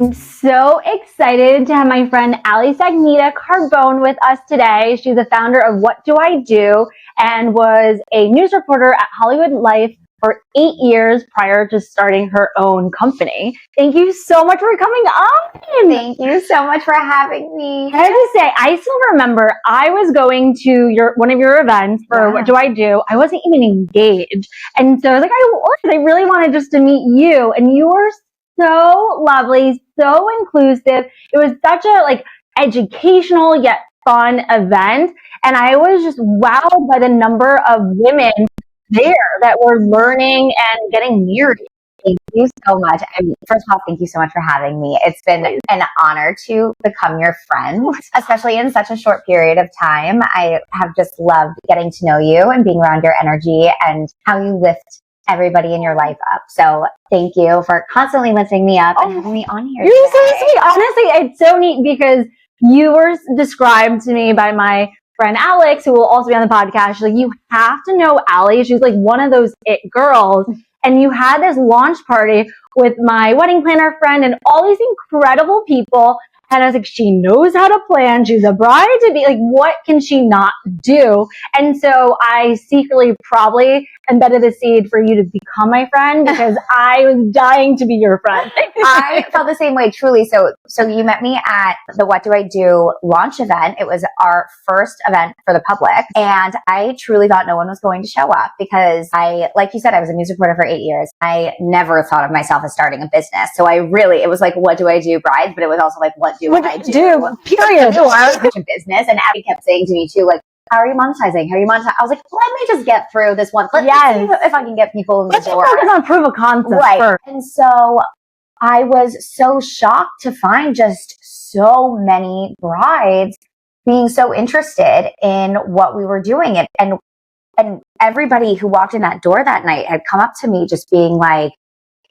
I'm so excited to have my friend Ali Stagnitta Carbone with us today. She's the founder of What Do I Do and was a news reporter at Hollywood Life for 8 years prior to starting her own company. Thank you so much for coming on. Thank you so much for having me. I have to say, I still remember I was going to one of your events for What Do I Do. I wasn't even engaged. And so I was like, I really wanted just to meet you. And you were so lovely, so inclusive. It was such a educational yet fun event. And I was just wowed by the number of women there that were learning and getting married. Thank you so much. First of all, thank you so much for having me. It's been an honor to become your friend, especially in such a short period of time. I have just loved getting to know you and being around your energy and how you lift everybody in your life up. So thank you for constantly lifting me up and having me on here. You're so sweet. Honestly, it's so neat because you were described to me by my friend Alex, who will also be on the podcast. She's like, you have to know Ali. She's like one of those it girls. And you had this launch party with my wedding planner friend and all these incredible people. And I was like, she knows how to plan. She's a bride to be. Like, what can she not do? And so I secretly probably embedded the seed for you to become my friend because I was dying to be your friend. I felt the same way, truly. So you met me at the What Do I Do launch event. It was our first event for the public. And I truly thought no one was going to show up because like you said, I was a news reporter for 8 years. I never thought of myself as starting a business. So it was like, what do I do, brides? But it was also like, what do I do? Period. I was a business. And Abby kept saying to me too, like, how are you monetizing? I was like, let me just get through this one. Let's see if I can get people in the door. Let's focus on proof of concept first. And so I was so shocked to find just so many brides being so interested in what we were doing. And everybody who walked in that door that night had come up to me just being like,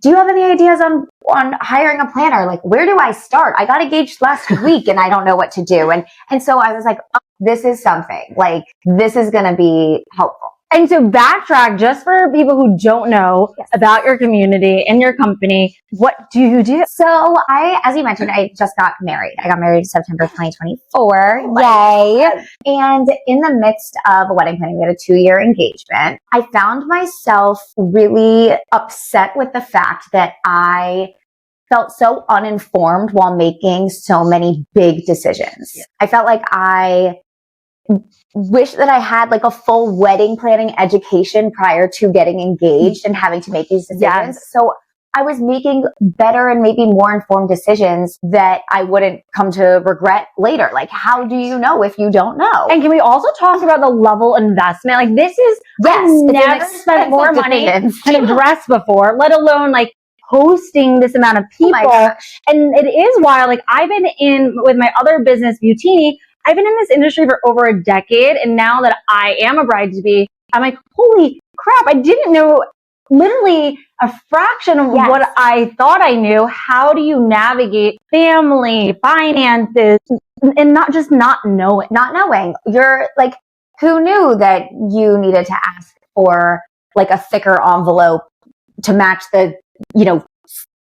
do you have any ideas on hiring a planner? Like, where do I start? I got engaged last week and I don't know what to do. And so I was like, oh, this is something. Like, this is going to be helpful. And so backtrack, just for people who don't know about your community and your company, what do you do? So as you mentioned, I just got married. I got married in September 2024. Yay. And in the midst of a wedding planning, we had a 2-year engagement. I found myself really upset with the fact that I felt so uninformed while making so many big decisions. Yeah. I felt like I wish that I had like a full wedding planning education prior to getting engaged and having to make these decisions. Yes. So I was making better and maybe more informed decisions that I wouldn't come to regret later. Like, how do you know if you don't know? And can we also talk about the level investment? Like, this is, I've never spent more money on a dress before, let alone like hosting this amount of people. Oh, and it is wild. Like, I've been with my other business, Beautini, I've been in this industry for over a decade, and now that I am a bride-to-be, I'm like, holy crap, I didn't know literally a fraction of what I thought I knew. How do you navigate family, finances, and not just not knowing? Not knowing. You're like, who knew that you needed to ask for like a thicker envelope to match the,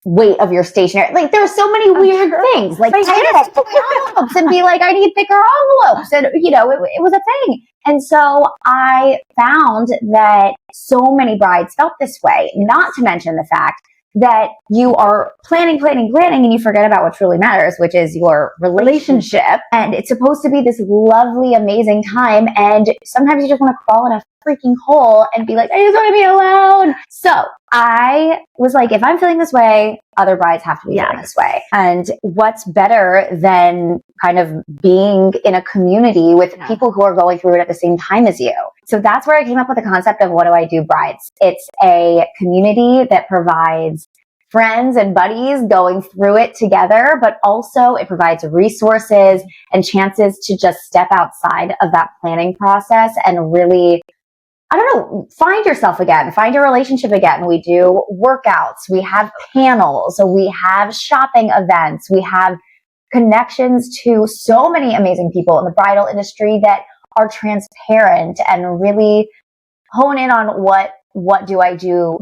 weight of your stationery? Like, there are so many weird things. Like, I had to envelopes and be like, I need thicker envelopes. And, it was a thing. And so I found that so many brides felt this way, not to mention the fact that you are planning, and you forget about what truly matters, which is your relationship. And it's supposed to be this lovely, amazing time. And sometimes you just want to crawl in a freaking hole and be like, I just want to be alone. So I was like, if I'm feeling this way, other brides have to be feeling this way. And what's better than kind of being in a community with people who are going through it at the same time as you? So that's where I came up with the concept of What Do I Do, Brides. It's a community that provides friends and buddies going through it together, but also it provides resources and chances to just step outside of that planning process and really, find yourself again, find your relationship again. We do workouts, we have panels, we have shopping events, we have connections to so many amazing people in the bridal industry that are transparent and really hone in on what do I do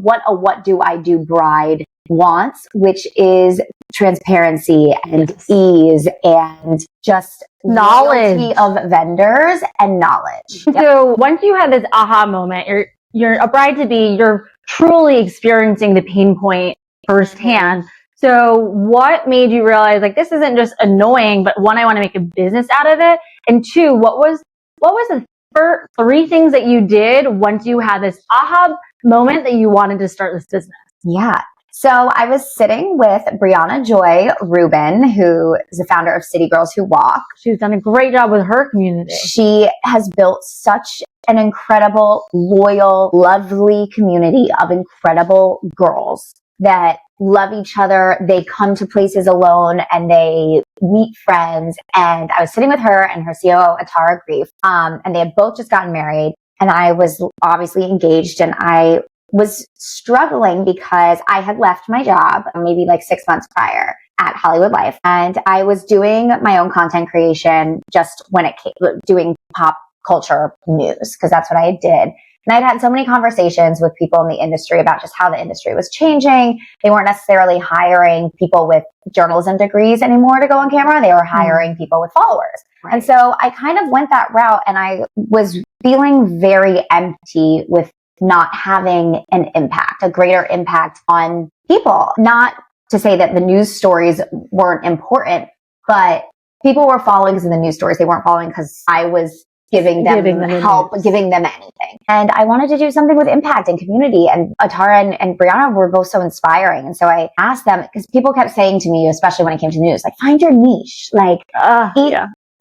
bride wants, which is transparency and ease and just knowledge of vendors and knowledge. So once you had this aha moment, you're a bride-to-be, you're truly experiencing the pain point firsthand. So what made you realize, like, this isn't just annoying, but one, I want to make a business out of it, and two, what was the first 3 things that you did once you had this aha moment that you wanted to start this business? Yeah. So I was sitting with Brianna Joy Rubin, who is the founder of City Girls Who Walk. She's done a great job with her community. She has built such an incredible, loyal, lovely community of incredible girls that love each other. They come to places alone and they meet friends. And I was sitting with her and her COO, Atara Grief, and they had both just gotten married. And I was obviously engaged, and I was struggling because I had left my job maybe like 6 months prior at Hollywood Life. And I was doing my own content creation just when it came, doing pop culture news, because that's what I did. And I'd had so many conversations with people in the industry about just how the industry was changing. They weren't necessarily hiring people with journalism degrees anymore to go on camera. They were hiring people with followers. Right. And so I kind of went that route, and I was feeling very empty with not having an impact, a greater impact on people. Not to say that the news stories weren't important, but people were following because of the news stories. They weren't following because I was giving them help, giving them anything. And I wanted to do something with impact and community. And Atara and Brianna were both so inspiring. And so I asked them, because people kept saying to me, especially when it came to news, like, find your niche, like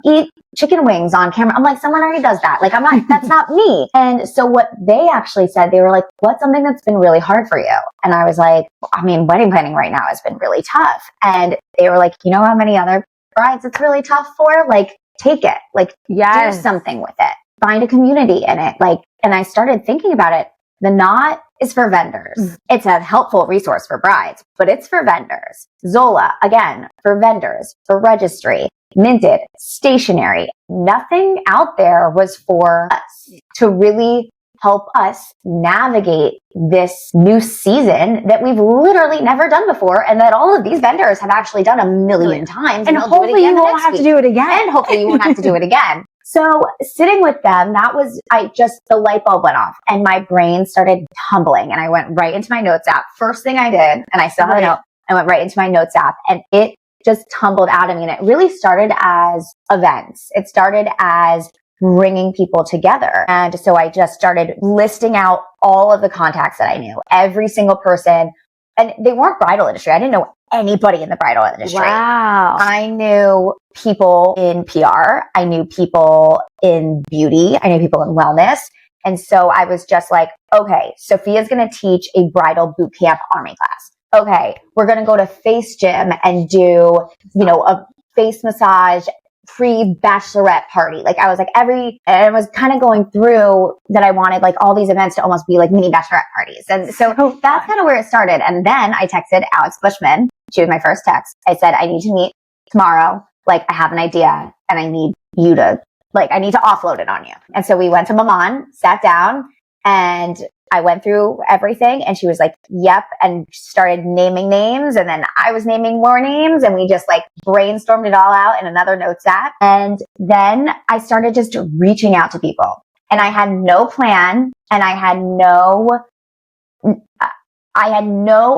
eat chicken wings on camera. I'm like, someone already does that. Like, I'm not, that's not me. And so what they actually said, they were like, what's something that's been really hard for you? And I was like, I mean, wedding planning right now has been really tough. And they were like, you know how many other brides it's really tough for? Like, take it, like, do something with it, find a community in it. Like, and I started thinking about it. The Knot is for vendors. It's a helpful resource for brides, but it's for vendors. Zola, again, for vendors, for registry, Minted, stationery. Nothing out there was for us to really help us navigate this new season that we've literally never done before, and that all of these vendors have actually done a million times. And hopefully you won't have to do it again. And hopefully you won't have to do it again. So sitting with them, the light bulb went off and my brain started tumbling, and I went right into my notes app. First thing I did, and I still have a note, I went right into my notes app, and it just tumbled out of me. And it really started as events. It started as bringing people together. And so I just started listing out all of the contacts that I knew, every single person. And they weren't bridal industry. I didn't know anybody in the bridal industry. Wow. I knew people in PR. I knew people in beauty. I knew people in wellness. And so I was just like, okay, Sophia's going to teach a bridal boot camp army class. Okay, we're going to go to Face Gym and do, a face massage pre-bachelorette party. Like, I was like and I was kind of going through that. I wanted like all these events to almost be like mini bachelorette parties. And so that's kind of where it started. And then I texted Alex Bushman. She was my first text. I said, I need to meet tomorrow. Like, I have an idea and I need to offload it on you. And so we went to Maman, sat down, and I went through everything, and she was like, yep, and started naming names, and then I was naming more names, and we just like brainstormed it all out in another notes app. And then I started just reaching out to people, and I had no plan, and I had no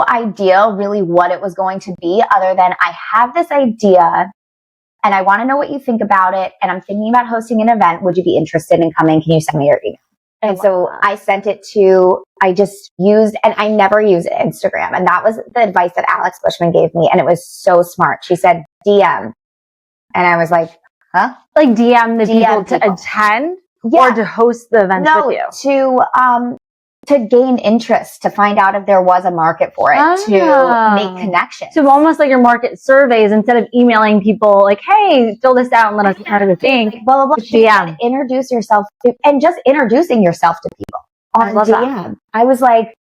idea really what it was going to be, other than I have this idea and I want to know what you think about it, and I'm thinking about hosting an event. Would you be interested in coming? Can you send me your email? And so I sent it I just used, and I never use Instagram. And that was the advice that Alex Bushman gave me. And it was so smart. She said, DM. And I was like, huh? Like DM people to attend or to host the events with you? To gain interest, to find out if there was a market for it, to make connections. So almost like your market surveys, instead of emailing people like, hey, fill this out and let us know how to think. Blah, blah, blah. Introduce yourself and just introducing yourself to people on DM. That. I was like,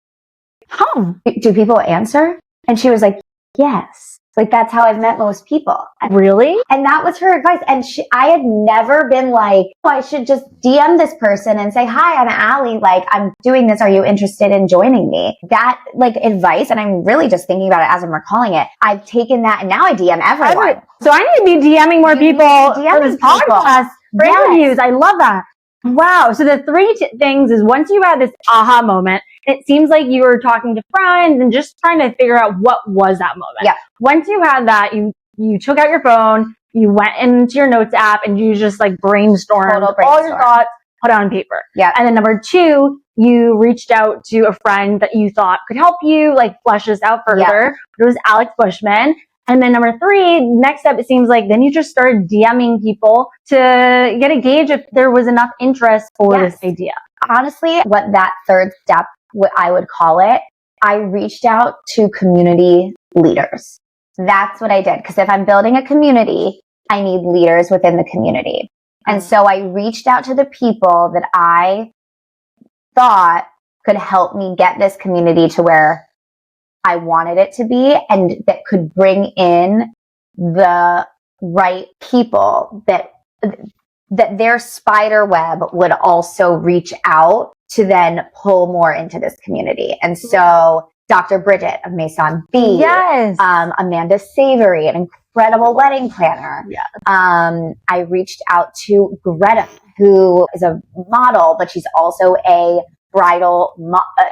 do people answer? And she was like, yes. Like, that's how I've met most people. Really? And that was her advice. And I had never been like, oh, I should just DM this person and say, hi, I'm Ali. Like, I'm doing this. Are you interested in joining me? That like advice. And I'm really just thinking about it as I'm recalling it. I've taken that and now I DM everyone. So I need to be DMing more people for this podcast for interviews. I love that. Wow. So the three things is once you had this aha moment, it seems like you were talking to friends and just trying to figure out what was that moment. Yeah. Once you had that, you took out your phone, you went into your notes app and you just like brainstormed all your thoughts, put it on paper. Yeah. And then number two, you reached out to a friend that you thought could help you like flesh this out further. Yeah. It was Alex Bushman. And then number three, next step, it seems like then you just started DMing people to get a gauge if there was enough interest for this idea. Honestly, what that third step, what I would call it, I reached out to community leaders. That's what I did. Because if I'm building a community, I need leaders within the community. And so I reached out to the people that I thought could help me get this community to where I wanted it to be, and that could bring in the right people that their spider web would also reach out to then pull more into this community. And so Dr. Bridget of Maison B, yes, Amanda Savory, an incredible wedding planner. Yes. I reached out to Greta, who is a model, but she's also a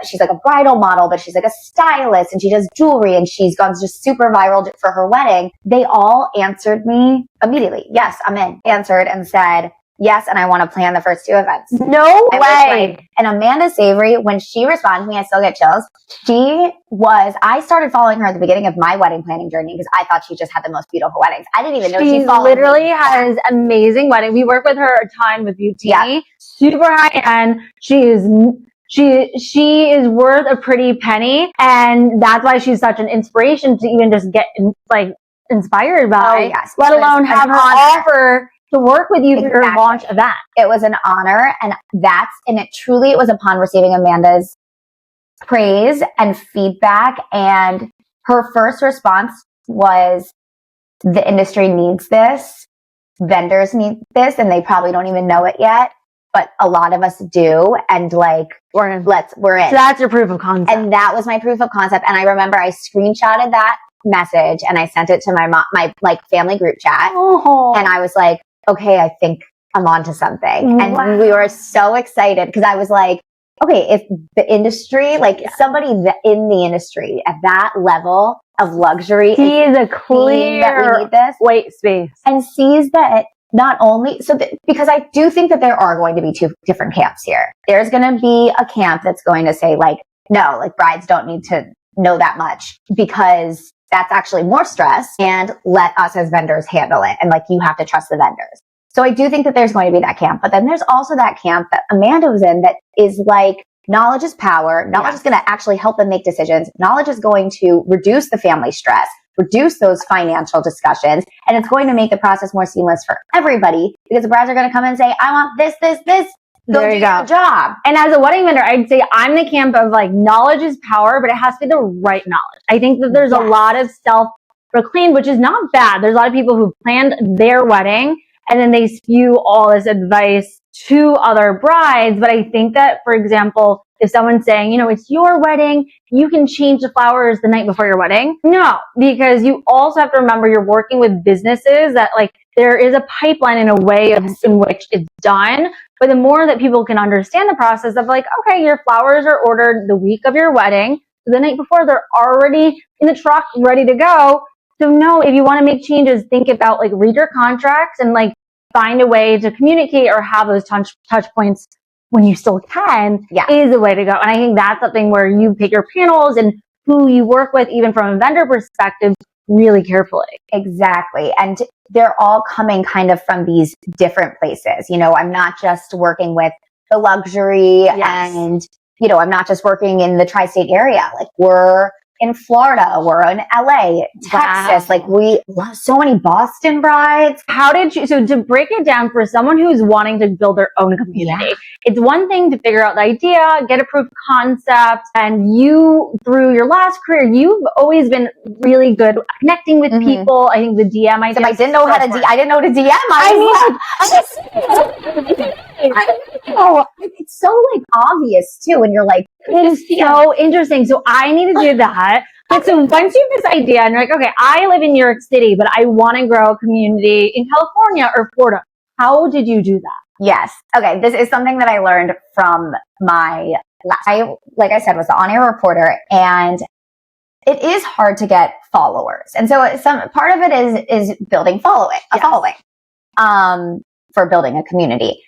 she's like a bridal model, but she's like a stylist and she does jewelry and she's gone just super viral for her wedding. They all answered me immediately. Yes, I'm in. Answered and said, yes, and I want to plan the first 2 events. No way. And Amanda Savory, when she responded to me, I still get chills. I started following her at the beginning of my wedding planning journey because I thought she just had the most beautiful weddings. I didn't even know she literally has amazing wedding. We work with her a ton with beauty. Yeah. Super high end. She is worth a pretty penny, and that's why she's such an inspiration to even just get inspired by. Oh, yes. Let alone have her offer to work with you for your launch event. It was an honor, and it was upon receiving Amanda's praise and feedback, and her first response was, the industry needs this, vendors need this, and they probably don't even know it yet, but a lot of us do, and we're in. So that's your proof of concept. And that was my proof of concept, and I remember I screenshotted that message and I sent it to my family group chat. Oh. And I was like, okay, I think I'm onto something. And we were so excited because I was like, okay, if the industry, somebody in the industry at that level of luxury sees a clear that we need this white space and sees that not only, because I do think that there are going to be 2 different camps here. There's going to be a camp that's going to say no, brides don't need to know that much because that's actually more stress, and let us as vendors handle it. And you have to trust the vendors. So I do think that there's going to be that camp, but then there's also that camp that Amanda was in that is knowledge is power. Knowledge is going to actually help them make decisions. Knowledge is going to reduce the family stress, reduce those financial discussions, and it's going to make the process more seamless for everybody because the brides are going to come and say, I want this, this, this. Go do your job. And as a wedding vendor, I'd say I'm the camp of knowledge is power, but it has to be the right knowledge. I think that there's a lot of self-proclaimed, which is not bad. There's a lot of people who planned their wedding and then they spew all this advice to other brides. But I think that, for example, if someone's saying, it's your wedding, you can change the flowers the night before your wedding. No, because you also have to remember you're working with businesses that there is a pipeline in a way in which it's done. But the more that people can understand the process of okay, your flowers are ordered the week of your wedding. So the night before, they're already in the truck, ready to go. So no, if you want to make changes, think about read your contracts and find a way to communicate or have those touch points when you still can is the way to go. And I think that's something where you pick your panels and who you work with, even from a vendor perspective, really carefully. Exactly. And they're all coming kind of from these different places. I'm not just working with the luxury and, I'm not just working in the tri-state area. We're in Florida or in LA, Texas. Wow. Like we love so many Boston brides. How did you, so to break it down for someone who's wanting to build their own community, it's one thing to figure out the idea, get a proof of concept, and you, through your last career, you've always been really good at connecting with people. I think the DM idea. So I didn't know how to I didn't know to DM. It's so like obvious too, and you're like, it is so interesting. So I need to do that. But so once you have this idea and you're like, okay, I live in New York City, but I want to grow a community in California or Florida. How did you do that? Yes. Okay. This is something that I learned from my like I said, was the on-air reporter, and it is hard to get followers. And so some part of it is building following, for building a community.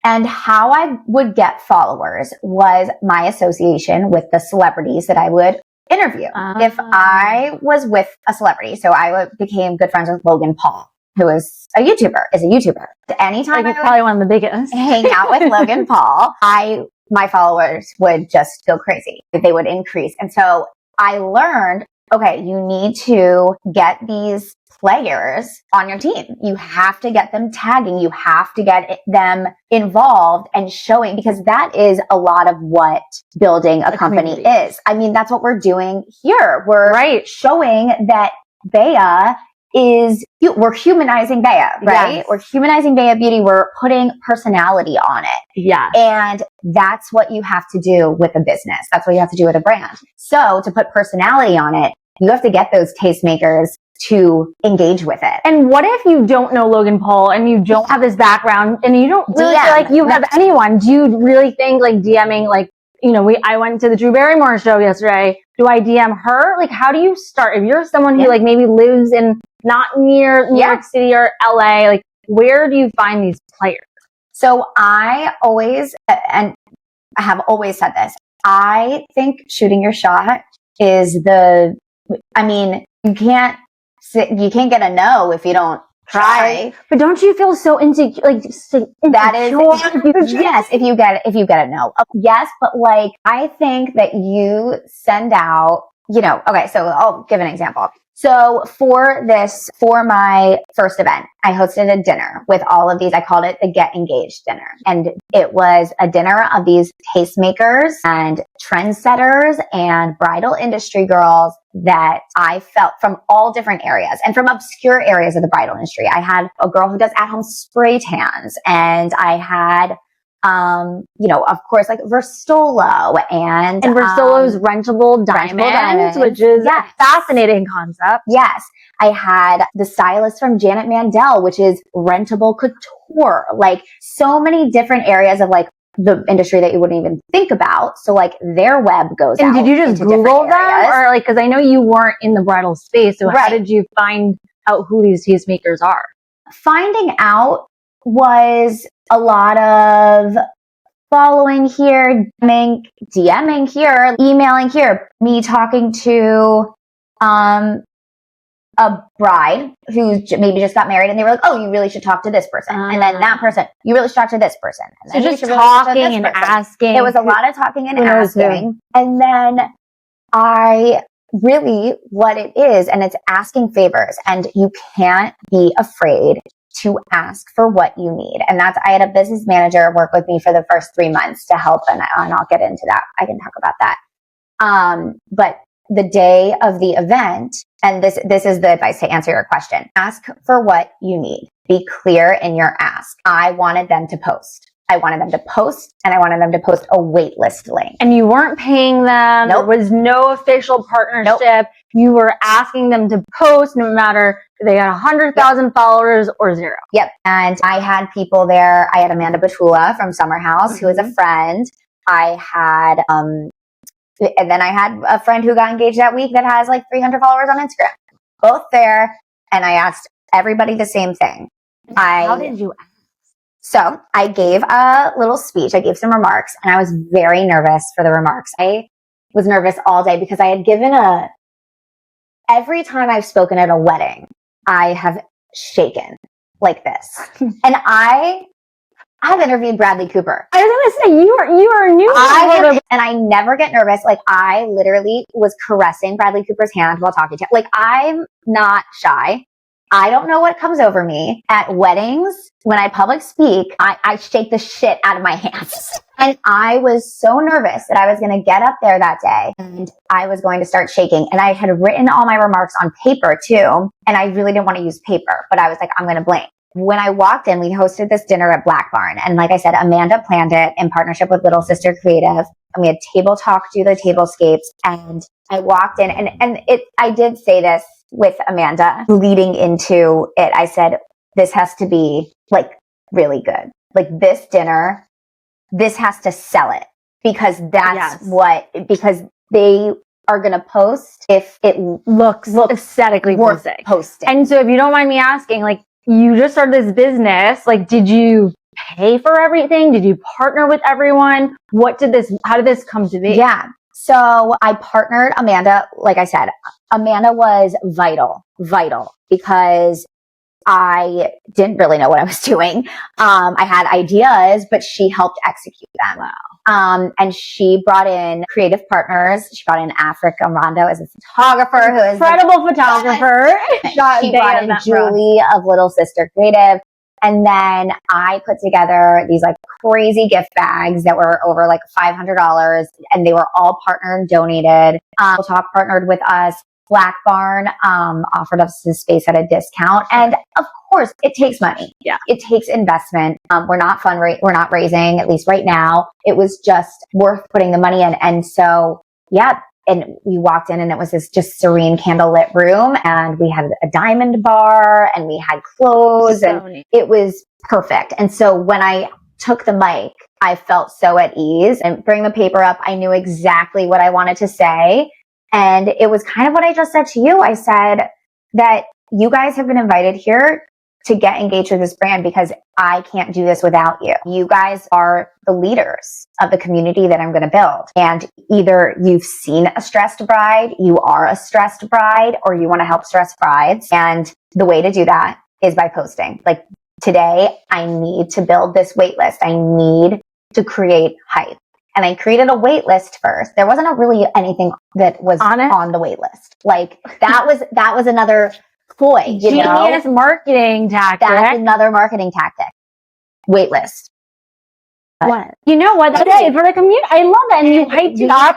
And how I would get followers was my association with the celebrities that I would interview. If I was with a celebrity, so I became good friends with Logan Paul, who is a YouTuber. Anytime I probably one of the biggest. hang out with Logan Paul, my followers would just go crazy. They would increase. And so I learned, okay, you need to get these players on your team. You have to get them tagging. You have to get them involved and showing, because that is a lot of what building a company is. I mean, that's what we're doing here. We're showing that Bea we're humanizing Bea, right? Yes. We're humanizing Bea Beauty. We're putting personality on it. Yeah. And that's what you have to do with a business. That's what you have to do with a brand. So to put personality on it, you have to get those tastemakers to engage with it. And what if you don't know Logan Paul and you don't have this background and you don't really feel like you have anyone? Do you really think like DMing, like, you know, I went to the Drew Barrymore show yesterday. Do I DM her? Like, how do you start? If you're someone who like maybe lives in not near New York City or LA, like where do you find these players? So I always, and I have always said this, I think shooting your shot is you can't get a no if you don't try. But don't you feel so insecure? Like that is yes. If you get a no, yes. But like I think that you send out. Okay. So I'll give an example. So for my first event, I hosted a dinner with all of these. I called it the Get Engaged dinner. And it was a dinner of these tastemakers and trendsetters and bridal industry girls that I felt from all different areas and from obscure areas of the bridal industry. I had a girl who does at-home spray tans, and I had of course, like Verstolo and Verstolo's rentable diamonds, which is a fascinating concept. Yes. I had the stylist from Janet Mandel, which is rentable couture, like so many different areas of like the industry that you wouldn't even think about. So like their web goes out. And did you just Google them, or like, cause I know you weren't in the bridal space. So how did you find out who these tastemakers are? Finding out was a lot of following here, DMing here, emailing here, me talking to a bride who maybe just got married, and they were like, oh, you really should talk to this person. And then that person, you really should talk to this person. And then so just talking and asking. It was a lot of talking and asking. And then what it is, and it's asking favors, and you can't be afraid to ask for what you need. And I had a business manager work with me for the first 3 months to help. And I'll get into that. I can talk about that. But the day of the event, and this is the advice to answer your question, ask for what you need. Be clear in your ask. I wanted them to post. And I wanted them to post a wait list link. And you weren't paying them. Nope. There was no official partnership. Nope. You were asking them to post no matter if they got 100,000 followers or 0. Yep. And I had people there. I had Amanda Batula from Summer House, who is a friend. I had, and then I had a friend who got engaged that week that has like 300 followers on Instagram. Both there. And I asked everybody the same thing. How did you ask? So I gave a little speech. I gave some remarks, and I was very nervous for the remarks. I was nervous all day because I had given every time I've spoken at a wedding, I have shaken like this. And I I've interviewed Bradley Cooper. I was going to say, you are new. And I never get nervous. Like, I literally was caressing Bradley Cooper's hand while talking to him. Like, I'm not shy. I don't know what comes over me. At weddings, when I public speak, I shake the shit out of my hands. And I was so nervous that I was going to get up there that day and I was going to start shaking. And I had written all my remarks on paper too. And I really didn't want to use paper, but I was like, I'm going to blank. When I walked in, we hosted this dinner at Black Barn. And like I said, Amanda planned it in partnership with Little Sister Creative. And we had table talk, do the tablescapes. And I walked in I did say this with Amanda leading into it. I said, this has to be like really good. Like this dinner, this has to sell it because because they are going to post if it looks aesthetically worth posting. And so if you don't mind me asking, like, you just started this business, like, did you pay for everything? Did you partner with everyone? How did this come to be? Yeah. So I partnered Amanda. Like I said, Amanda was vital because I didn't really know what I was doing. I had ideas, but she helped execute them. Wow. And she brought in creative partners. She brought in Africa Rondo as a photographer, who is incredible photographer. She brought in Julie of Little Sister Creative. And then I put together these like crazy gift bags that were over like $500, and they were all partner and donated. Talk partnered with us. Black Barn offered us the space at a discount, and of course, it takes money. Yeah, it takes investment. We're not raising, at least right now. It was just worth putting the money in, and so yeah. And we walked in, and it was this just serene candlelit room, and we had a diamond bar, and we had clothes, and it was perfect. And so when I took the mic, I felt so at ease. And bring the paper up, I knew exactly what I wanted to say. And it was kind of what I just said to you. I said that you guys have been invited here to get engaged with this brand because I can't do this without you. You guys are the leaders of the community that I'm going to build. And either you've seen a stressed bride, you are a stressed bride, or you want to help stressed brides. And the way to do that is by posting. Like today, I need to build this wait list. I need to create hype. And I created a wait list first. There wasn't really anything that was on the wait list. Like that was another ploy, genius marketing tactic. That's another marketing tactic. Wait list. What? You know what? That's it for the community. I love that. And you hyped it up.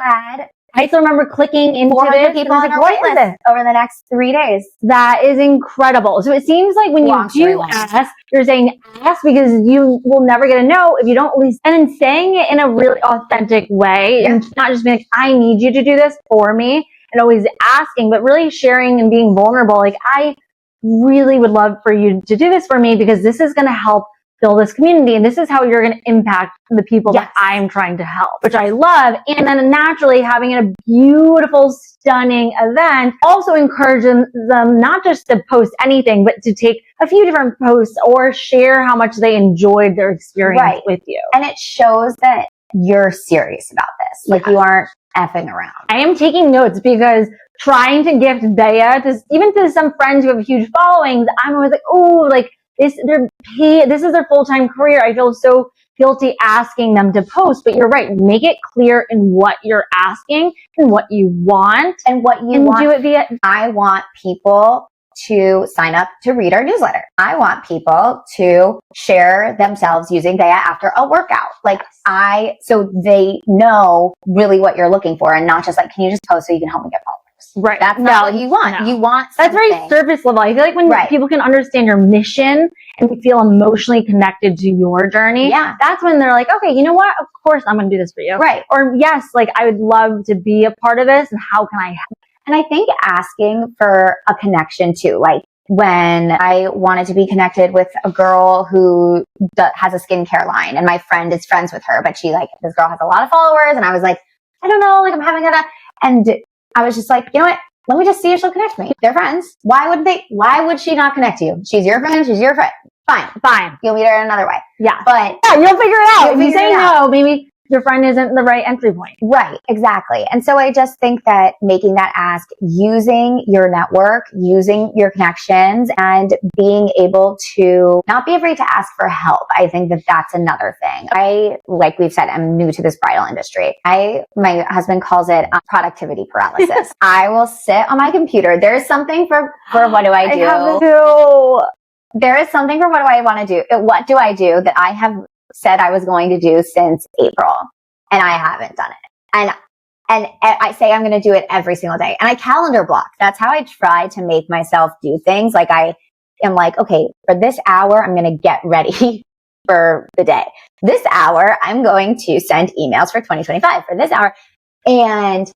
I still remember clicking into 400 people on our wait list over the next 3 days. That is incredible. So it seems like when you do ask, you're saying ask because you will never get a no if you don't at least, and then saying it in a really authentic way and not just being like, I need you to do this for me, and always asking, but really sharing and being vulnerable. Like, I really would love for you to do this for me because this is going to help build this community, and this is how you're going to impact the people that I'm trying to help, which I love. And then naturally having a beautiful, stunning event also encourages them not just to post anything, but to take a few different posts or share how much they enjoyed their experience with you. And it shows that you're serious about this. Like you aren't effing around. I am taking notes because trying to gift Bea even to some friends who have huge followings, I'm always like, oh, like, this is their full-time career. I feel so guilty asking them to post, but you're right. Make it clear in what you're asking and what you want and what you want. Do it via. I want people to sign up to read our newsletter. I want people to share themselves using Bea after a workout. So they know really what you're looking for and not just like, can you just post so you can help me get followers? Right. That's not what you want. No. You want something. That's very surface level. I feel like when people can understand your mission and feel emotionally connected to your journey, that's when they're like, okay, you know what? Of course I'm going to do this for you. Right. Or yes, like I would love to be a part of this and how can I help? And I think asking for a connection too, like when I wanted to be connected with a girl who has a skincare line and my friend is friends with her, but this girl has a lot of followers. And I was like, I don't know, like I'm having and I was just like, you know what? Let me just see if she'll connect me. They're friends. Why would she not connect you? She's your friend. She's your friend. Fine. Fine. You'll meet her in another way. Yeah. But you'll figure it out. If you say no, maybe your friend isn't the right entry point. Right, exactly. And so I just think that making that ask, using your network, using your connections, and being able to not be afraid to ask for help. I think that that's another thing. I, like we've said, I'm new to this bridal industry. My husband calls it productivity paralysis. I will sit on my computer. There's something for what do I do? I have to do. There is something for what do I want to do? What do I do that I have said I was going to do since April, and I haven't done it. And I say I'm going to do it every single day, and I calendar block. That's how I try to make myself do things. Like I am like, okay, for this hour, I'm going to get ready for the day. This hour, I'm going to send emails for 2025 for this hour. And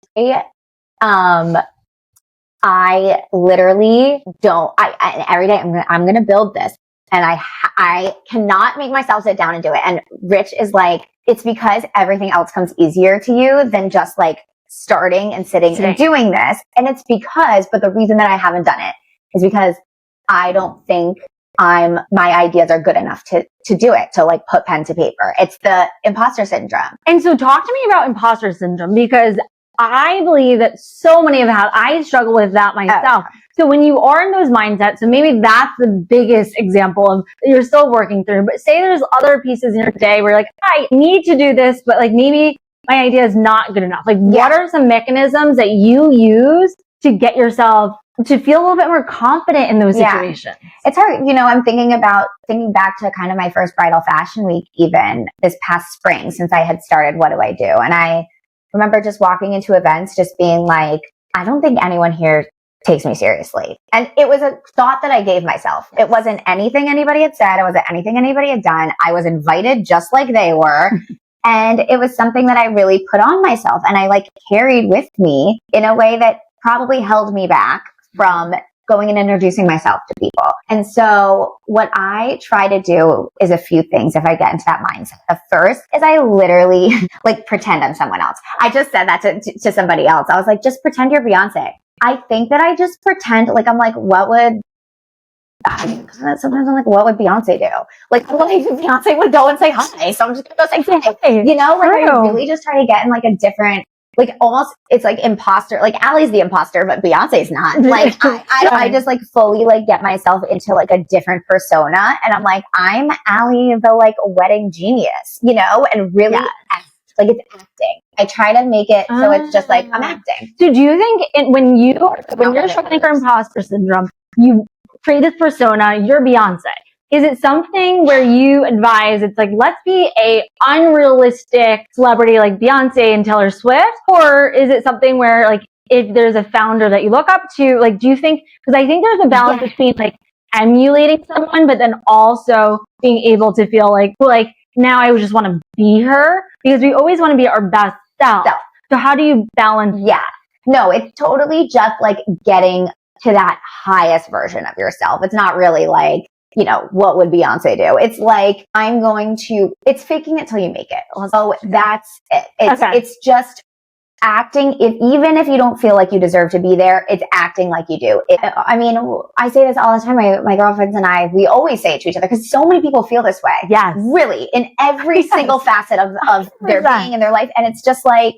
I literally don't, every day I'm going to build this, and I cannot make myself sit down and do it. And Rich is like, it's because everything else comes easier to you than just like starting and sitting and doing this. And it's but the reason that I haven't done it is because I don't think my ideas are good enough to do it, to like put pen to paper. It's the imposter syndrome. And so talk to me about imposter syndrome, because I believe that so many of I struggle with that myself. Oh. So when you are in those mindsets, so maybe that's the biggest example of you're still working through, but say there's other pieces in your day where you're like, I need to do this, but like maybe my idea is not good enough. Like what are some mechanisms that you use to get yourself to feel a little bit more confident in those situations? It's hard. You know, I'm thinking back to kind of my first bridal fashion week, even this past spring, since I had started What Do I Do? And I remember just walking into events, just being like, I don't think anyone here takes me seriously. And it was a thought that I gave myself. It wasn't anything anybody had said. It wasn't anything anybody had done. I was invited just like they were. And it was something that I really put on myself, and I like carried with me in a way that probably held me back from going and introducing myself to people. And so what I try to do is a few things if I get into that mindset. The first is I literally like pretend I'm someone else. I just said that to somebody else. I was like, just pretend you're Beyonce. I think that I just pretend like I'm like, sometimes I'm like, what would Beyonce do? Like Beyonce would go and say hi. So I'm just going to go say hi. You know, like I really just try to get in like a different, like almost, it's like imposter, like Ali's the imposter, but Beyonce's not. Like I just like fully like get myself into like a different persona, and I'm like, I'm Ali, the like wedding genius, you know, and really act, like it's acting. I try to make it so it's just like I'm acting. So do you think when you're struggling for imposter syndrome, you create this persona, you're Beyonce? Is it something where you advise it's like, let's be a unrealistic celebrity like Beyonce and Taylor Swift? Or is it something where like, if there's a founder that you look up to, like, do you think, because I think there's a balance between like emulating someone, but then also being able to feel like, well, like now I just want to be her, because we always want to be our best self. So how do you balance? Yeah. No, it's totally just like getting to that highest version of yourself. It's not really like, you know, what would Beyonce do? It's like, it's faking it till you make it. So that's it. It's just acting. Even if you don't feel like you deserve to be there, it's acting like you do. I mean, I say this all the time. My girlfriends and I, we always say it to each other because so many people feel this way. Yes. Really, in every single facet of their being and their life. And it's just like,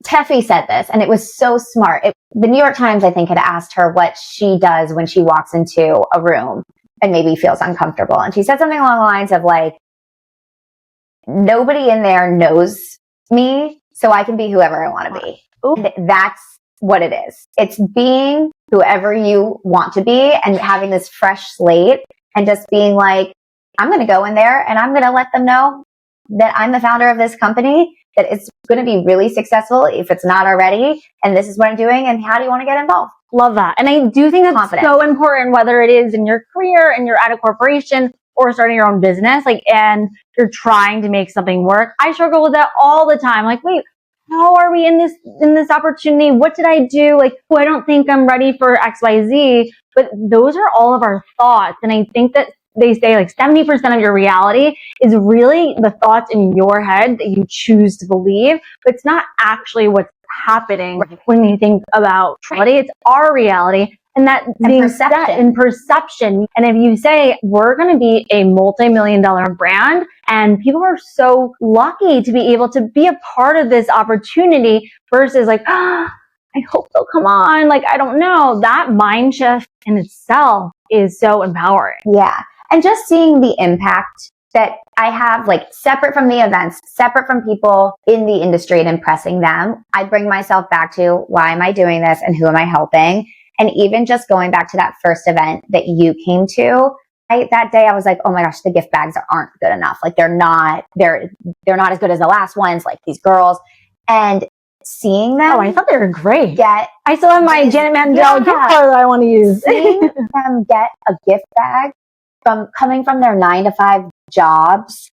Teffy said this, and it was so smart. The New York Times, I think, had asked her what she does when she walks into a room and maybe feels uncomfortable. And she said something along the lines of like, nobody in there knows me, so I can be whoever I want to be. And that's what it is. It's being whoever you want to be and having this fresh slate and just being like, I'm going to go in there and I'm going to let them know that I'm the founder of this company, that it's going to be really successful if it's not already. And this is what I'm doing. And how do you want to get involved? Love that. And I do think that's so important, whether it is in your career and you're at a corporation or starting your own business, like, and you're trying to make something work. I struggle with that all the time. Like, wait, how are we in this opportunity? What did I do? Like, I don't think I'm ready for XYZ, but those are all of our thoughts. And I think that they say like 70% of your reality is really the thoughts in your head that you choose to believe, but it's not actually what's happening when you think about reality. It's our reality. And that being set in perception. And if you say, we're going to be a multi-million-dollar brand, and people are so lucky to be able to be a part of this opportunity versus like, I hope they'll come on. Like, I don't know. That mind shift in itself is so empowering. Yeah. And just seeing the impact that I have, like, separate from the events, separate from people in the industry and impressing them, I bring myself back to why am I doing this and who am I helping? And even just going back to that first event that you came to, that day I was like, oh my gosh, the gift bags aren't good enough. Like they're not as good as the last ones, like these girls. And seeing them. Oh, I thought they were great. I still have my Janet Mandel gift card that I want to use. Seeing them get a gift bag coming from their 9-to-5 jobs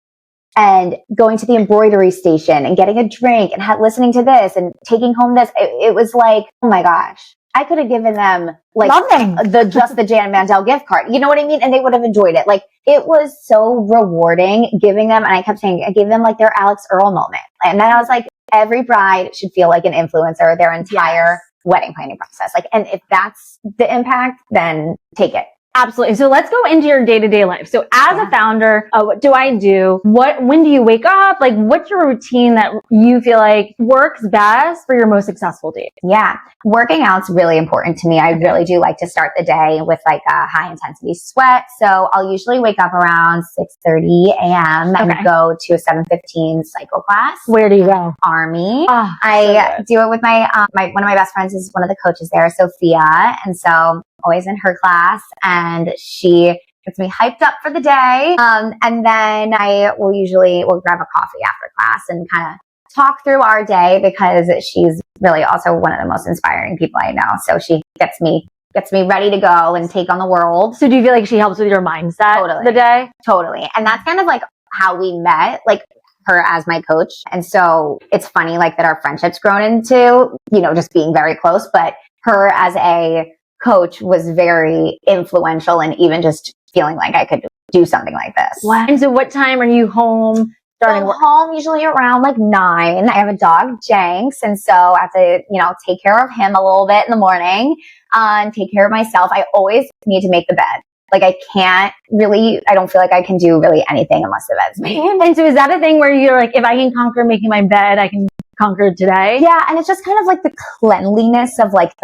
and going to the embroidery station and getting a drink and listening to this and taking home this. It was like, oh my gosh. I could have given them like the Janet Mandel gift card. You know what I mean? And they would have enjoyed it. Like it was so rewarding giving them. And I kept saying, I gave them like their Alex Earl moment. And then I was like, every bride should feel like an influencer their entire wedding planning process. Like, and if that's the impact, then take it. Absolutely. So let's go into your day-to-day life. So as a founder, what do I do? When do you wake up? Like, what's your routine that you feel like works best for your most successful days? Yeah. Working out's really important to me. I really do like to start the day with like a high intensity sweat. So I'll usually wake up around 6:30 a.m. and go to a 7:15 cycle class. Where do you go? Army. I do it with my one of my best friends is one of the coaches there, Sophia. And so always in her class, and she gets me hyped up for the day. And then we'll grab a coffee after class and kind of talk through our day because she's really also one of the most inspiring people I know. So she gets me ready to go and take on the world. So do you feel like she helps with your mindset the day? Totally. And that's kind of like how we met, like her as my coach. And so it's funny like that our friendship's grown into, just being very close, but her as a coach was very influential and even just feeling like I could do something like this. Wow. And so what time are you home? Home usually around like 9. I have a dog, Jenks, and so I have to, take care of him a little bit in the morning and take care of myself. I always need to make the bed. Like I don't feel like I can do really anything unless the bed's made. And so is that a thing where you're like, if I can conquer making my bed, I can conquer today? Yeah, and it's just kind of like the cleanliness of like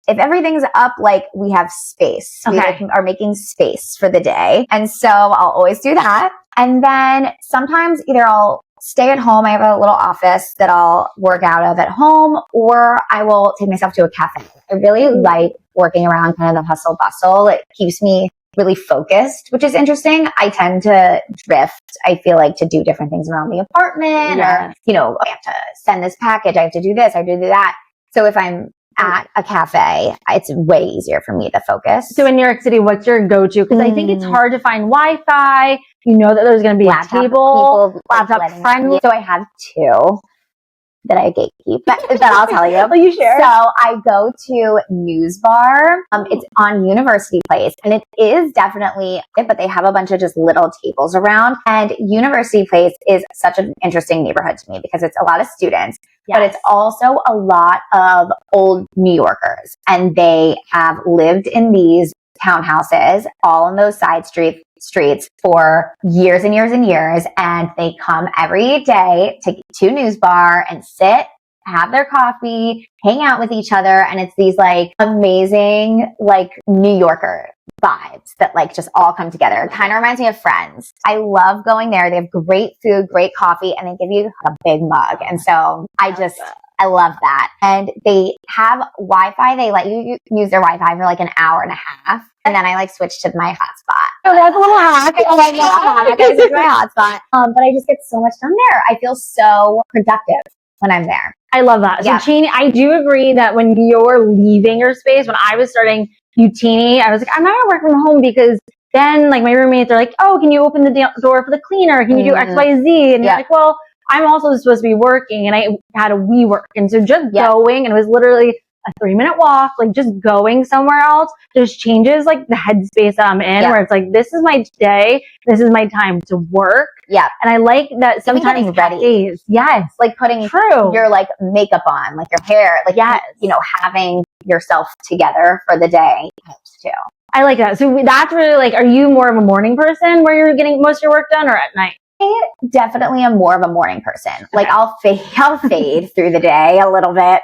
if everything's up, like we have space. We are making space for the day. And so I'll always do that. And then sometimes either I'll stay at home. I have a little office that I'll work out of at home, or I will take myself to a cafe. I really like working around kind of the hustle bustle. It keeps me really focused, which is interesting. I tend to drift. I feel like to do different things around the apartment or, I have to send this package. I have to do this. I have to do that. So if I'm at a cafe, it's way easier for me to focus. So in New York City, what's your go-to? Because I think it's hard to find Wi-Fi. You know that there's going to be laptop friendly. So I have 2 that I gatekeep that I'll tell you. Will you share? So I go to News Bar. It's on University Place, and it is definitely, but they have a bunch of just little tables around. And University Place is such an interesting neighborhood to me because it's a lot of students, but it's also a lot of old New Yorkers, and they have lived in these townhouses all on those side streets for years and years and years, and they come every day to News Bar and sit, have their coffee, hang out with each other, and it's these like amazing like New Yorker vibes that like just all come together. It kind of reminds me of Friends. I love going there. They have great food, great coffee, and they give you a big mug. And so I love that. And they have Wi-Fi. They let you use their Wi-Fi for like an hour and a half. And then I like switch to my hotspot. Oh, that's a little hack. I love that. I switch to my hotspot. But I just get so much done there. I feel so productive when I'm there. I love that. Yeah. So Cheney, I do agree that when you're leaving your space, when I was starting Utini, I was like, I'm not going to work from home because then like my roommates are like, oh, can you open the door for the cleaner? Can you do X, Y, Z? And you're like, well, I'm also supposed to be working, and I had a WeWork. And so just going, and it was literally a 3-minute walk, like just going somewhere else just changes like the headspace that I'm in, where it's like, this is my day. This is my time to work. Yeah. And I like that sometimes ready. Yes. Like putting your like makeup on, like your hair, like, having yourself together for the day helps too. I like that. So that's really like, are you more of a morning person where you're getting most of your work done, or at night? I definitely am more of a morning person. Okay. Like I'll fade through the day a little bit.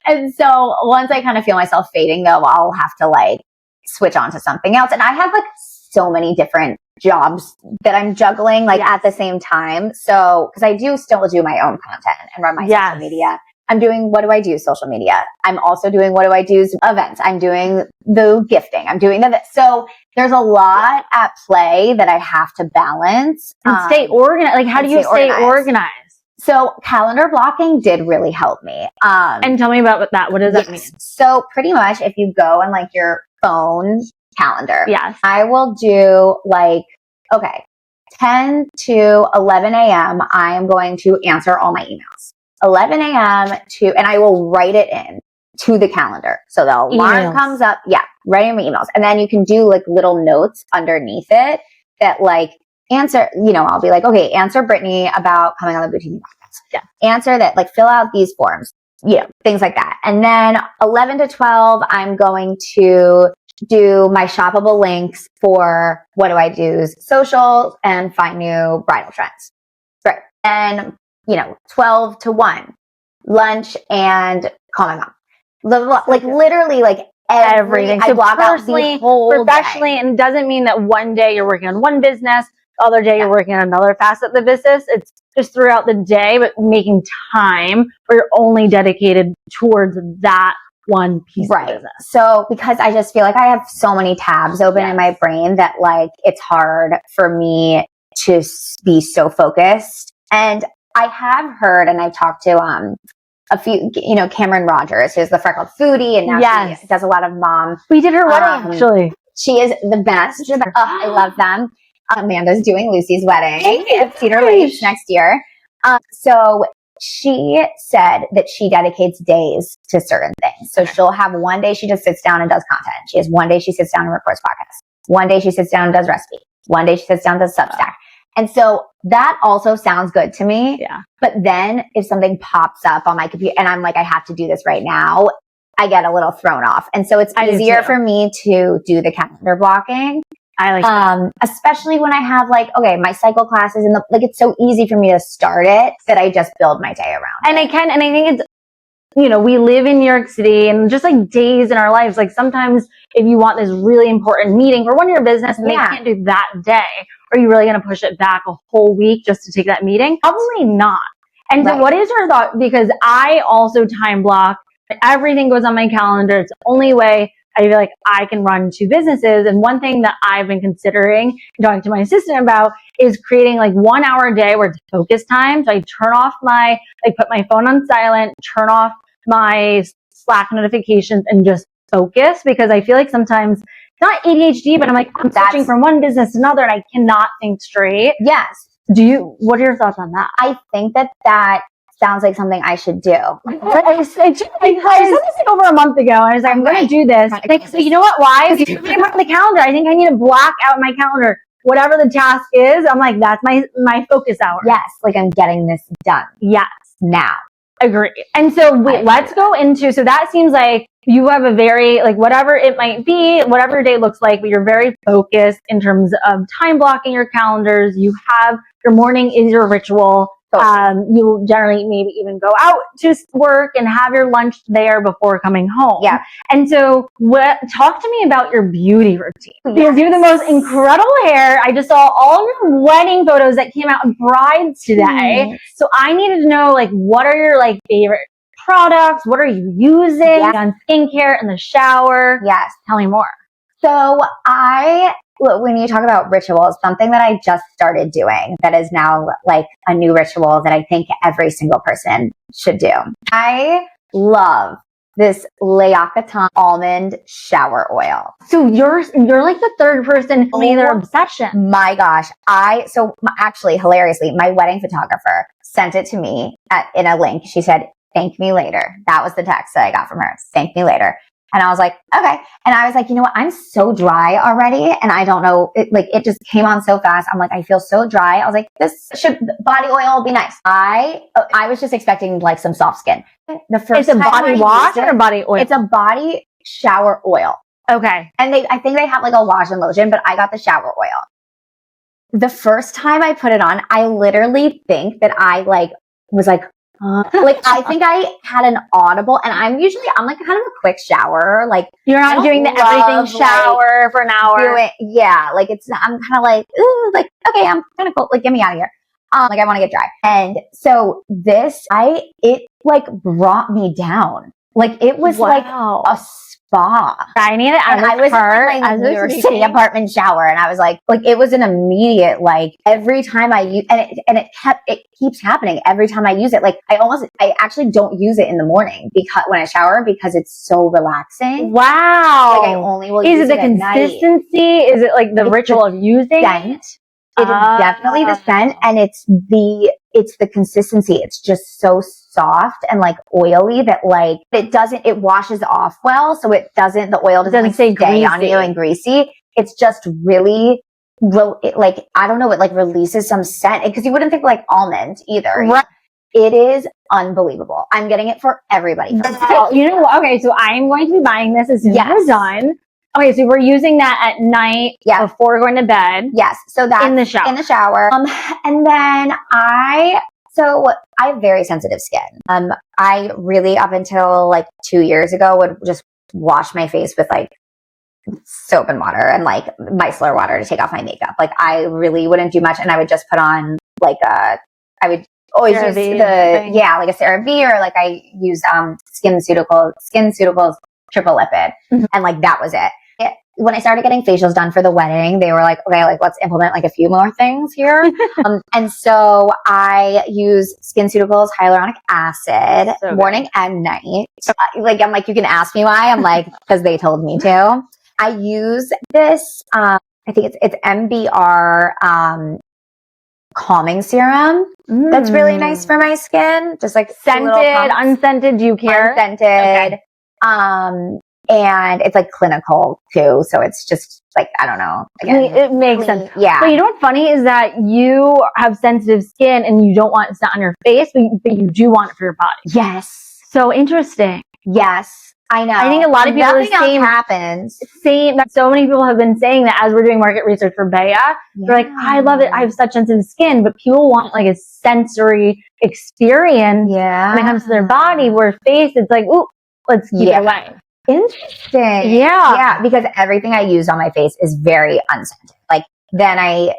And so once I kind of feel myself fading though, I'll have to like switch on to something else. And I have like so many different jobs that I'm juggling like at the same time. So, cause I do still do my own content and run my social media. I'm doing What Do I Do social media. I'm also doing What Do I Do's events. I'm doing the gifting. I'm doing the, so there's a lot at play that I have to balance. And stay organized. Like, how do you stay organized? So calendar blocking did really help me. And tell me about that. What does that mean? So pretty much if you go on like your phone calendar, I will do like, okay, 10 to 11 a.m. I am going to answer all my emails. 11 a.m. and I will write it in to the calendar. So the alarm comes up. Yeah. Write in my emails. And then you can do like little notes underneath it that like answer, you know, I'll be like, okay, answer Brittany about coming on the Boutique podcast. Yeah. Answer that, like fill out these forms, you know, things like that. And then 11 to 12, I'm going to do my shoppable links for What Do I Do's socials and find new bridal trends. Right. And you know, 12 to 1, lunch and call my mom. Like literally like everything. So I block out the whole professionally, day. And it doesn't mean that one day you're working on one business, the other day you're working on another facet of the business. It's just throughout the day, but making time where you're only dedicated towards that one piece of business. So because I just feel like I have so many tabs open in my brain that like it's hard for me to be so focused. And I have heard, and I've talked to a few, you know, Cameron Rogers, who's the freckled foodie, and now she does a lot of mom. We did her wedding, actually. She is the best. I love them. Amanda's doing Lucy's wedding at Cedar Lakes next year. So she said that she dedicates days to certain things. So she'll have one day she just sits down and does content. She has one day she sits down and records podcasts. One day she sits down and does recipe. One day she sits down and does Substack. And so that also sounds good to me. Yeah. But then if something pops up on my computer and I'm like, I have to do this right now, I get a little thrown off. And so it's easier for me to do the calendar blocking. I like that. Especially when I have like, okay, my cycle classes and like, it's so easy for me to start it that I just build my day around. And I think it's, you know, we live in New York City and just like days in our lives, like sometimes if you want this really important meeting for one of your business and they can't do that day, are you really going to push it back a whole week just to take that meeting? Probably not. And so what is your thought? Because I also time block. Everything goes on my calendar. It's the only way I feel like I can run two businesses. And one thing that I've been considering and talking to my assistant about is creating like 1 hour a day where it's focus time. So I turn off put my phone on silent, turn off my Slack notifications and just focus, because I feel like sometimes not ADHD, but I'm switching from one business to another and I cannot think straight. Yes. What are your thoughts on that? I think that sounds like something I should do. I said this over a month ago. I was like, I'm going to do this. So you know what? Why? Because it's part of the calendar. I think I need to block out my calendar. Whatever the task is, I'm like, that's my focus hour. Yes. Like I'm getting this done. Yes. Now. Agree. And so let's go into, so that seems like you have a very, like whatever it might be, whatever your day looks like, but you're very focused in terms of time blocking your calendars. You have, your morning is your ritual. You generally maybe even go out to work and have your lunch there before coming home. Yeah. And so talk to me about your beauty routine. Because you have the most incredible hair. I just saw all of your wedding photos that came out of brides today. So I needed to know, like, what are your like favorite products? What are you using on skincare in the shower? Yes. Tell me more. So when you talk about rituals, something that I just started doing that is now like a new ritual that I think every single person should do. I love this L'Occitane almond shower oil. So you're like the third person in their obsession. My gosh. Actually, hilariously, my wedding photographer sent it to me in a link. She said, "Thank me later." That was the text that I got from her. "Thank me later." And I was like, okay. And I was like, you know what? I'm so dry already. And I don't know, it just came on so fast. I'm like, I feel so dry. I was like, body oil be nice. I was just expecting like some soft skin. The first It's a body wash or body oil? It's a body shower oil. Okay. And I think they have like a wash and lotion, but I got the shower oil. The first time I put it on, I literally think that I was like I think I had an audible, and I'm like kind of a quick shower. Like you're not doing the everything shower for an hour. I'm kind of like, ooh, like, okay, I'm kind of cool. Like, get me out of here. Like I want to get dry. And so it brought me down. Like it was like a spa. I need it. I was in my New York City apartment shower, and I was like it was an immediate, like every time I use, and it keeps happening every time I use it. Like I actually don't use it in the morning when I shower because it's so relaxing. Wow. Like I only will use it the consistency? Is it like the ritual of using it? It is definitely the scent, and it's the consistency. It's just so soft and like oily that like it washes off well, so the oil doesn't stay on you and greasy. It's just really I don't know, it like releases some scent, because you wouldn't think like almond either. Right. It is unbelievable. I'm getting it for everybody. You know what? Okay, so I'm going to be buying this as soon as we're done. Okay, so we're using that at night before going to bed. Yes, so that's in the shower. And then I have very sensitive skin. I really, up until like 2 years ago, would just wash my face with like soap and water and like micellar water to take off my makeup. Like I really wouldn't do much, and I would just put on like I would always use like a CeraVe, or like I use SkinCeuticals triple lipid, and like that was it. When I started getting facials done for the wedding, they were like, okay, like let's implement like a few more things here. And so I use SkinCeuticals hyaluronic acid morning and night. I'm like, you can ask me why. I'm like, because they told me to. I use this, I think it's MBR calming serum. That's really nice for my skin. Just like scented, unscented, do you care? Unscented. Okay. And it's like clinical too. So it's just like, I don't know. Again, it makes sense. Yeah. But you know what's funny is that you have sensitive skin and you don't want it on your face, but you do want it for your body. Yes. So interesting. Yes. I know. I think a lot of people happens. So many people have been saying that as we're doing market research for Bea. They're like, I love it. I have such sensitive skin, but people want like a sensory experience when it comes to their body, where face, it's like, ooh, let's keep it away. Interesting. Yeah, because everything I use on my face is very unscented. Like then I'll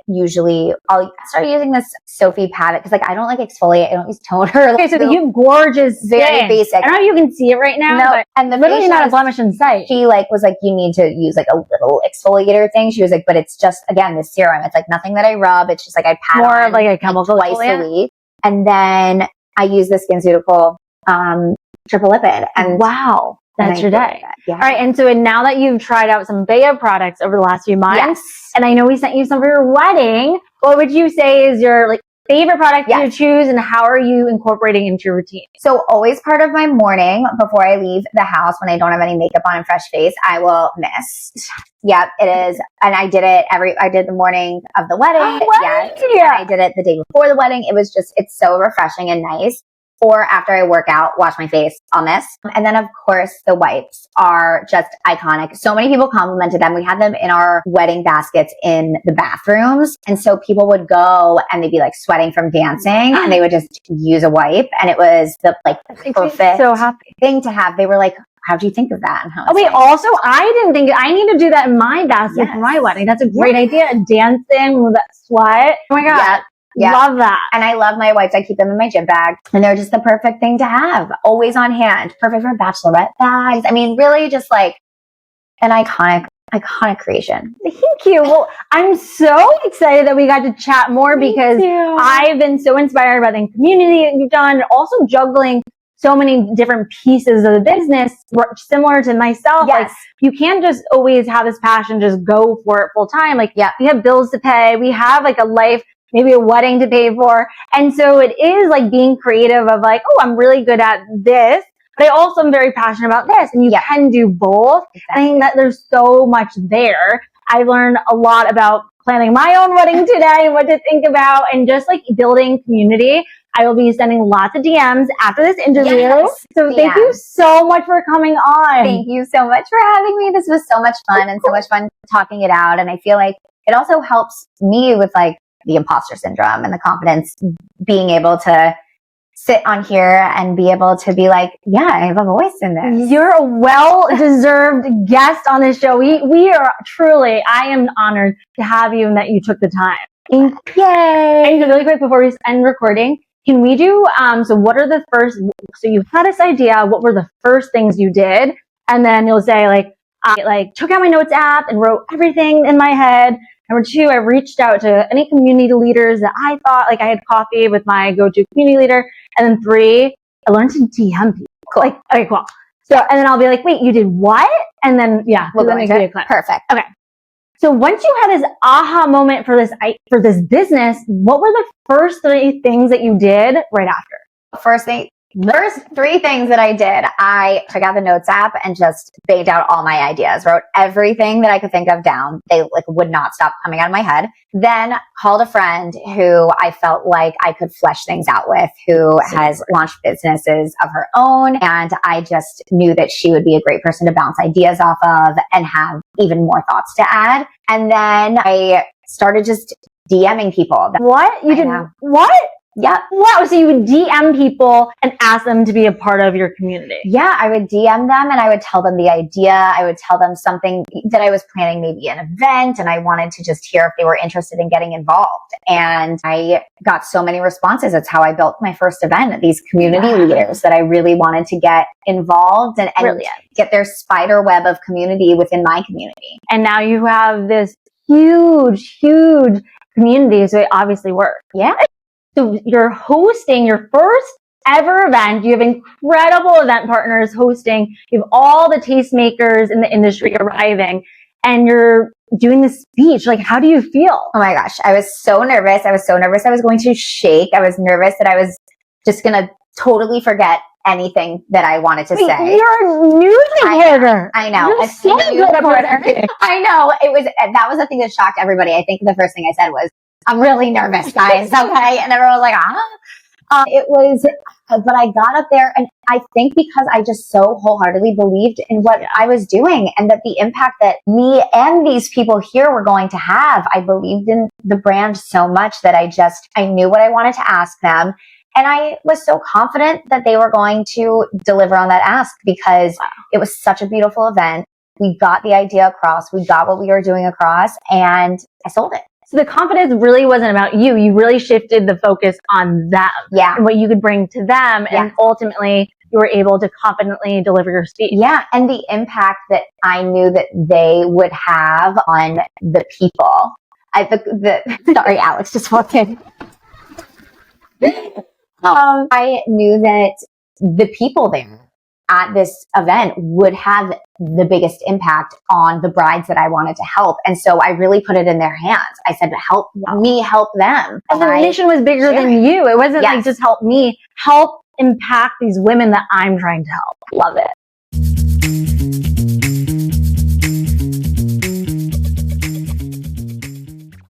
start using this Sophie palette, because like I don't like exfoliate. I don't use toner. Okay, so you have gorgeous skin. Very basic. I don't know if you can see it right now. No, and the literally not a blemish in sight. She was like, you need to use like a little exfoliator thing. She was like, but it's just, again, the serum. It's like nothing that I rub. It's just like I pat more on of like a chemical twice a week. And then I use the SkinCeutical triple lipid. And wow. That's your day. Yeah. All right. And so now that you've tried out some Bea products over the last few months, and I know we sent you some for your wedding, what would you say is your like favorite product you choose, and how are you incorporating into your routine? So always part of my morning before I leave the house, when I don't have any makeup on and fresh face, I will mist. Yep, it is. And I did it I did the morning of the wedding. And I did it the day before the wedding. It's so refreshing and nice. Or after I work out, wash my face, I'll mist. And then, of course, the wipes are just iconic. So many people complimented them. We had them in our wedding baskets in the bathrooms. And so people would go and they'd be like sweating from dancing, and they would just use a wipe. And it was the like perfect thing to have. They were like, how'd you think of that? And also, I didn't think I need to do that in my basket for my wedding. That's a great idea. Dancing with that sweat. Oh my God. Yeah. Love that. And I love my wipes. I keep them in my gym bag, and they're just the perfect thing to have. Always on hand. Perfect for bachelorette bags. I mean, really just like an iconic creation. Thank you. Well, I'm so excited that we got to chat more, because I've been so inspired by the community that you've done, and also juggling so many different pieces of the business, similar to myself. Yes. Like, you can't just always have this passion, just go for it full time. Like, we have bills to pay. We have like a life, maybe a wedding to pay for. And so it is like being creative of like, oh, I'm really good at this, but I also am very passionate about this, and you can do both. Exactly. I think that there's so much there. I learned a lot about planning my own wedding today and what to think about, and just like building community. I will be sending lots of DMs after this interview. Yes, so thank you so much for coming on. Thank you so much for having me. This was so much fun and so much fun talking it out. And I feel like it also helps me with like the imposter syndrome and the confidence, being able to sit on here and be able to be like, yeah, I have a voice in this. You're a well-deserved guest on this show. We are truly, I am honored to have you and that you took the time. Yay! And really quick before we end recording, can we do, so what are the first, so you had this idea, what were the first things you did? And then you'll say like, I took out my notes app and wrote everything in my head. Number 2, I reached out to any community leaders that I thought, like I had coffee with my go-to community leader. And then 3, I learned to DM people. Cool. Like, okay, cool. So, and then I'll be like, wait, you did what? And then, we'll go into it. Perfect. Okay. So once you had this aha moment for this business, what were the first 3 things that you did right after? First 3 things that I did, I took out the notes app and just banged out all my ideas, wrote everything that I could think of down. They like would not stop coming out of my head. Then called a friend who I felt like I could flesh things out with, who has launched businesses of her own. And I just knew that she would be a great person to bounce ideas off of and have even more thoughts to add. And then I started just DMing people. What? You did what? Yep. Wow. So you would DM people and ask them to be a part of your community? Yeah, I would DM them and I would tell them the idea. I would tell them something that I was planning, maybe an event, and I wanted to just hear if they were interested in getting involved. And I got so many responses. That's how I built my first event, these community leaders that I really wanted to get involved and get their spider web of community within my community. And now you have this huge, huge community. So it obviously worked. Yeah. So you're hosting your first ever event. You have incredible event partners hosting. You have all the tastemakers in the industry arriving, and you're doing the speech. Like, how do you feel? Oh my gosh. I was so nervous. I was going to shake. I was nervous that I was just going to totally forget anything that I wanted to say. You're a news reporter. I know. You're so good at reporter. I know. That was the thing that shocked everybody. I think the first thing I said was, I'm really nervous, guys. Okay. And everyone was like, but I got up there, and I think because I just so wholeheartedly believed in what I was doing and that the impact that me and these people here were going to have, I believed in the brand so much that I knew what I wanted to ask them. And I was so confident that they were going to deliver on that ask, because it was such a beautiful event. We got the idea across. We got what we were doing across, and I sold it. So the confidence really wasn't about you. You really shifted the focus on them and what you could bring to them. And ultimately, you were able to confidently deliver your speech. Yeah. And the impact that I knew that they would have on the people. Sorry, Alex just walked in. I knew that the people there at this event would have the biggest impact on the brides that I wanted to help. And so I really put it in their hands. I said, help me help them. And the mission was bigger than you. It wasn't like just help me, help impact these women that I'm trying to help. Love it.